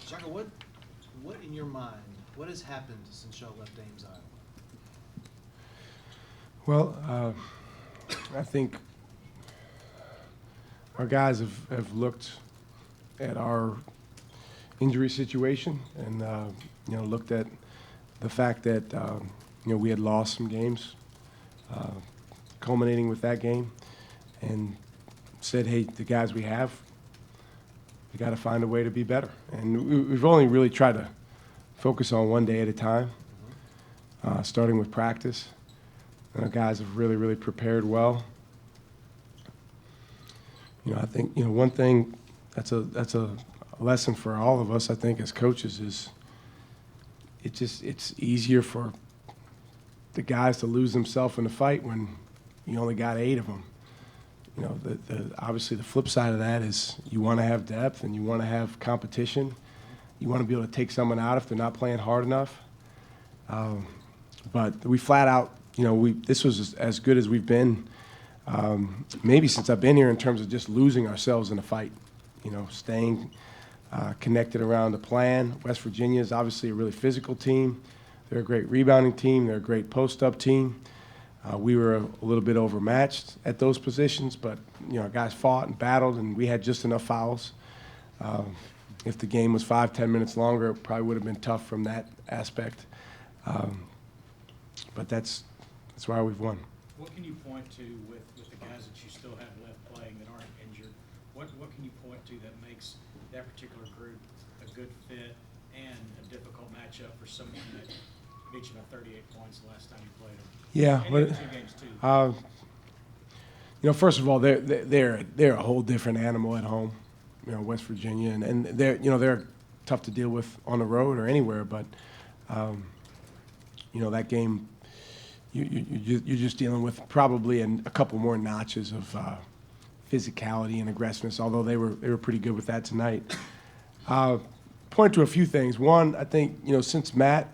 Shaka, what in your mind, what has happened since y'all left Ames, Iowa? Well, I think our guys have looked at our injury situation and, looked at the fact that, we had lost some games, culminating with that game, and said, hey, the guys we have, we got to find a way to be better. And we've only really tried to focus on one day at a time, starting with practice. And our guys have really, really prepared well. I think, one thing that's a lesson for all of us, I think, as coaches is it's easier for the guys to lose themselves in a fight when you only got 8 of them. Obviously the flip side of that is you want to have depth and you want to have competition. You want to be able to take someone out if they're not playing hard enough. But we flat out, this was as good as we've been maybe since I've been here in terms of just losing ourselves in a fight, staying connected around the plan. West Virginia is obviously a really physical team. They're a great rebounding team. They're a great post-up team. We were a little bit overmatched at those positions, but guys fought and battled, and we had just enough fouls. If the game was 5-10 minutes longer, it probably would have been tough from that aspect. But that's why we've won. What can you point to with the guys that you still have left playing that aren't injured? What can you point to that makes that particular group a good fit and a difficult matchup for someone that beat you by 38 points the last time you played them? Yeah, and the 2 games too. First of all, they're a whole different animal at home. West Virginia, and they're tough to deal with on the road or anywhere. But that game, you're just dealing with probably a couple more notches of physicality and aggressiveness. Although they were pretty good with that tonight. Point to a few things. One, I think since Matt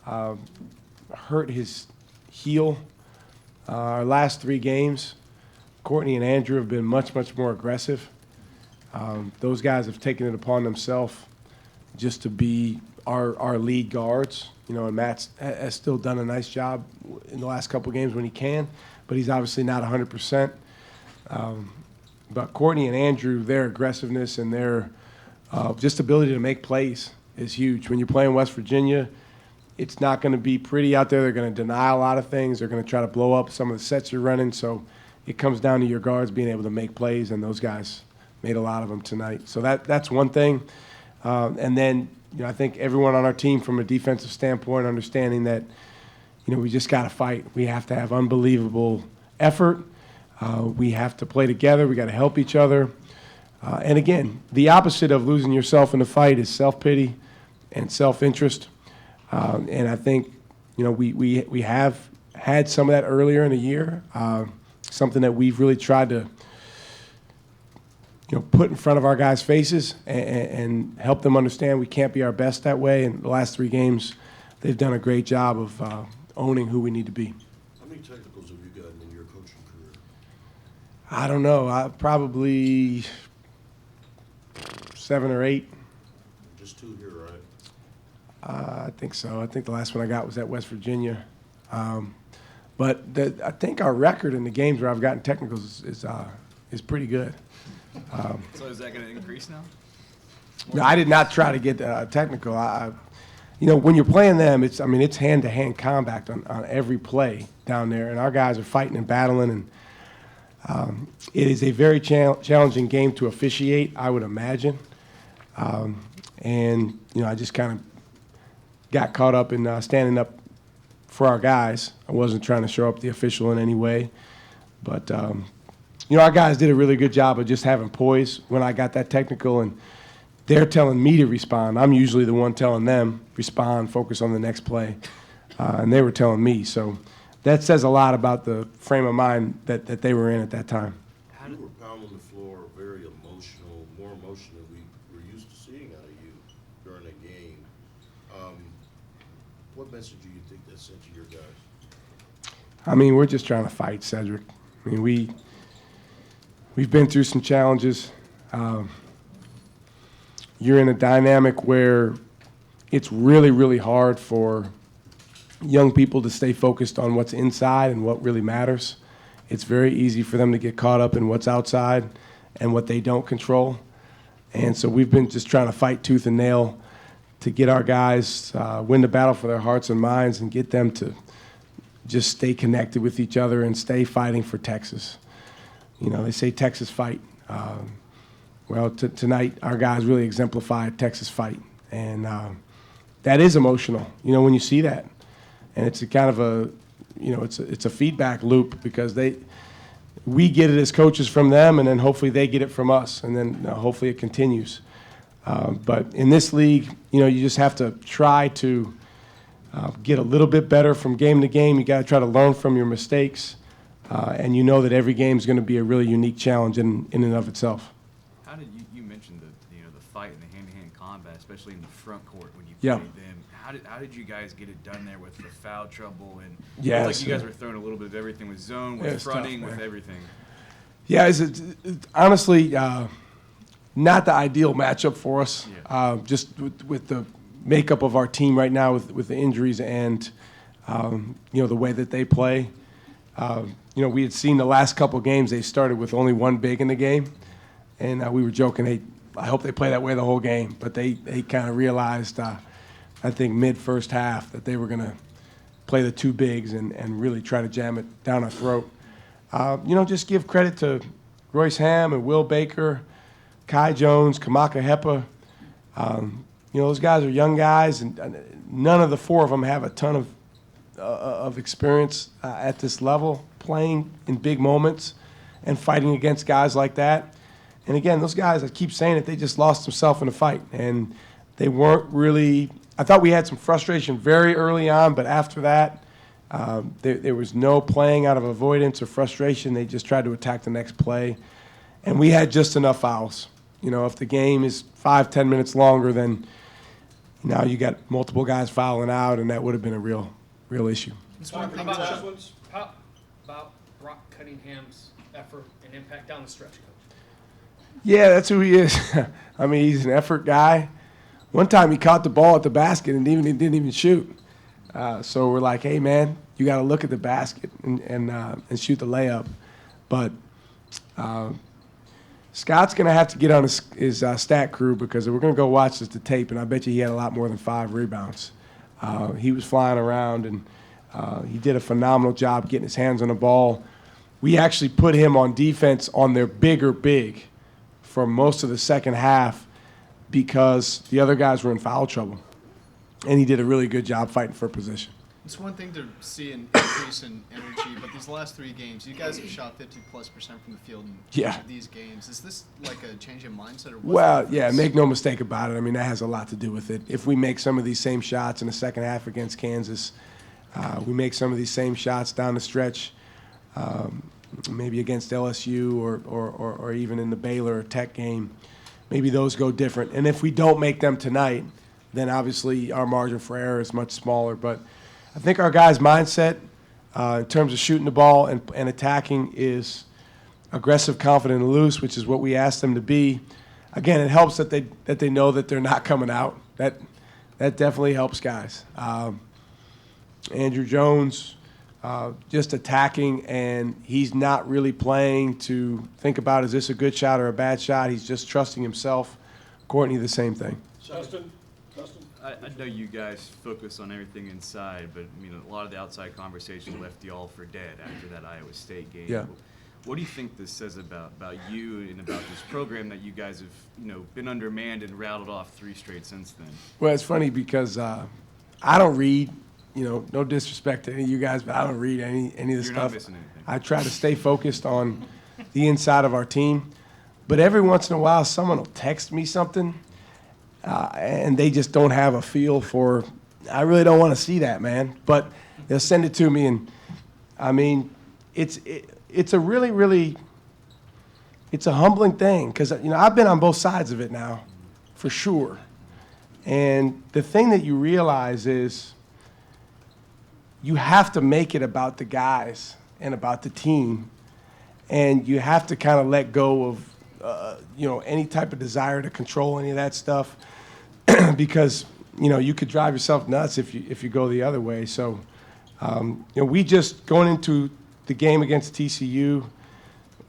hurt his heel, our last 3 games, Courtney and Andrew have been much more aggressive. Those guys have taken it upon themselves just to be our lead guards. And Matt has still done a nice job in the last couple games when he can, but he's obviously not 100%. But Courtney and Andrew, their aggressiveness and their just ability to make plays is huge. When you're playing West Virginia, it's not going to be pretty out there. They're going to deny a lot of things. They're going to try to blow up some of the sets you're running. So it comes down to your guards being able to make plays, and those guys made a lot of them tonight. So that's one thing. And then, I think everyone on our team from a defensive standpoint understanding that, we just got to fight. We have to have unbelievable effort. We have to play together. We got to help each other. And again, the opposite of losing yourself in a fight is self-pity and self-interest. And I think, we have had some of that earlier in the year, something that we've really tried to, put in front of our guys' faces and help them understand we can't be our best that way. And the last 3 games, they've done a great job of owning who we need to be. How many technicals have you gotten in your coaching career? I don't know. Probably 7 or 8. Just 2 here, right? I think so. I think the last one I got was at West Virginia. But I think our record in the games where I've gotten technicals is pretty good. So is that going to increase now? No, I did not try to get technical. When you're playing them, it's hand-to-hand combat on every play down there, and our guys are fighting and battling, and it is a very challenging game to officiate, I would imagine. And I just kind of got caught up in standing up for our guys. I wasn't trying to show up the official in any way, but our guys did a really good job of just having poise when I got that technical, and they're telling me to respond. I'm usually the one telling them, respond, focus on the next play, and they were telling me. So that says a lot about the frame of mind that they were in at that time. You were pounding the floor, very emotional, more emotional than we were used to seeing out of you during a game. What message do you think that sent to your guys? We're just trying to fight, Cedric. We've been through some challenges. you're in a dynamic where it's really, really hard for young people to stay focused on what's inside and what really matters. It's very easy for them to get caught up in what's outside and what they don't control. And so we've been just trying to fight tooth and nail to get our guys win the battle for their hearts and minds and get them to just stay connected with each other and stay fighting for Texas. You know, they say Texas fight. Well, tonight our guys really exemplified Texas fight. And that is emotional, you know, when you see that. And it's a kind of a, you know, it's a feedback loop because we get it as coaches from them, and then hopefully they get it from us, and then hopefully it continues. But in this league, you know, you just have to try to get a little bit better from game to game. You got to try to learn from your mistakes, and you know that every game is going to be a really unique challenge in and of itself. How did you mentioned the fight and the hand-to-hand combat, especially in the front court when you Yeah. played them. How did you guys get it done there with the foul trouble and Yeah, it looked it's, like you guys were throwing a little bit of everything with zone, with it's tough, fronting, with man. everything. Yeah, it's honestly not the ideal matchup for us. Yeah. Just with the makeup of our team right now, with the injuries and you know, the way that they play. You know, we had seen the last couple games they started with only one big in the game, and we were joking, hey, I hope they play that way the whole game. But they kind of realized, I think mid-first half, that they were going to play the two bigs and really try to jam it down our throat. You know, just give credit to Royce Ham and Will Baker, Kai Jones, Kamaka Hepa. You know, those guys are young guys, and none of the four of them have a ton of experience at this level, playing in big moments and fighting against guys like that. And again, those guys, I keep saying it, they just lost themselves in a fight, and they weren't really. I thought we had some frustration very early on, but after that, there was no playing out of avoidance or frustration. They just tried to attack the next play. And we had just enough fouls. You know, if the game is 5-10 minutes longer, then now you got multiple guys fouling out, and that would have been a real issue. How about Brock Cunningham's effort and impact down the stretch, Coach? Yeah, that's who he is. I mean, he's an effort guy. One time he caught the ball at the basket and didn't even shoot. So we're like, hey, man, you got to look at the basket and shoot the layup. But Scott's going to have to get on his stat crew because we're going to go watch the tape, and I bet you he had a lot more than 5 rebounds. He was flying around, and he did a phenomenal job getting his hands on the ball. We actually put him on defense on their bigger big for most of the second half because the other guys were in foul trouble. And he did a really good job fighting for position. It's one thing to see an increase in energy, but these last 3 games, you guys have shot 50+% from the field in each of these games. Is this like a change in mindset? Or Well, yeah, make no mistake about it. I mean, that has a lot to do with it. If we make some of these same shots in the second half against Kansas, we make some of these same shots down the stretch, maybe against LSU or even in the Baylor or Tech game, maybe those go different. And if we don't make them tonight, then obviously our margin for error is much smaller. But I think our guys' mindset in terms of shooting the ball and attacking is aggressive, confident, and loose, which is what we asked them to be. Again, it helps that they know that they're not coming out. That definitely helps guys. Andrew Jones just attacking, and he's not really playing to think about is this a good shot or a bad shot. He's just trusting himself. Courtney, the same thing. Justin? I know you guys focus on everything inside, but I mean, a lot of the outside conversation left you all for dead after that Iowa State game. Yeah. What do you think this says about you and about this program that you guys have, been undermanned and rattled off 3 straight since then? Well, it's funny because I don't read, no disrespect to any of you guys, but I don't read any of the You're stuff. not missing anything. I try to stay focused on the inside of our team. But every once in a while, someone will text me something, and they just don't have a feel for, I really don't want to see that, man. But they'll send it to me, and, I mean, it's a really, really, it's a humbling thing because, I've been on both sides of it now, for sure. And the thing that you realize is you have to make it about the guys and about the team, and you have to kind of let go any type of desire to control any of that stuff because, you could drive yourself nuts if you go the other way. So, we just, going into the game against TCU,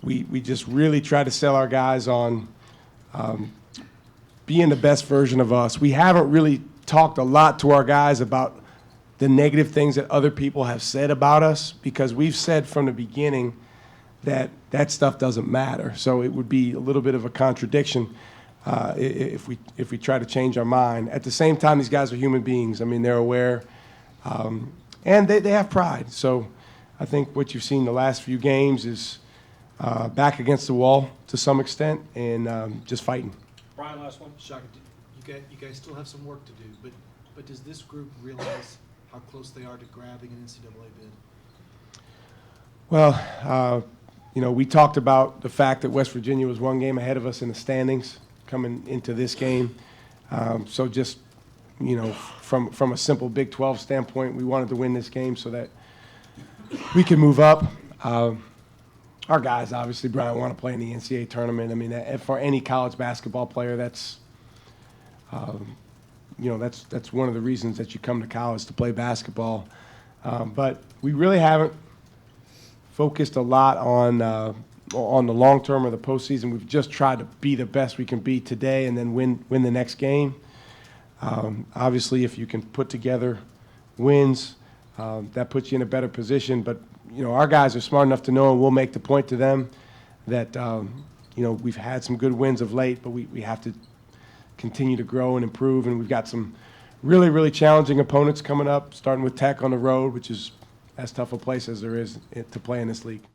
we just really try to sell our guys on being the best version of us. We haven't really talked a lot to our guys about the negative things that other people have said about us because we've said from the beginning that stuff doesn't matter. So it would be a little bit of a contradiction if we try to change our mind. At the same time, these guys are human beings. I mean, they're aware, and they have pride. So I think what you've seen the last few games is back against the wall to some extent and just fighting. Brian, last one. Shaka, you guys still have some work to do, but does this group realize how close they are to grabbing an NCAA bid? Well, we talked about the fact that West Virginia was one game ahead of us in the standings coming into this game. So just, from a simple Big 12 standpoint, we wanted to win this game so that we could move up. Our guys, obviously, Brian, want to play in the NCAA tournament. I mean, for any college basketball player, that's one of the reasons that you come to college to play basketball. But we really haven't focused a lot on the long term or the postseason. We've just tried to be the best we can be today and then win the next game. Obviously, if you can put together wins, that puts you in a better position. But our guys are smart enough to know, and we'll make the point to them that we've had some good wins of late, but we have to continue to grow and improve. And we've got some really, really challenging opponents coming up, starting with Tech on the road, which is as tough a place as there is to play in this league.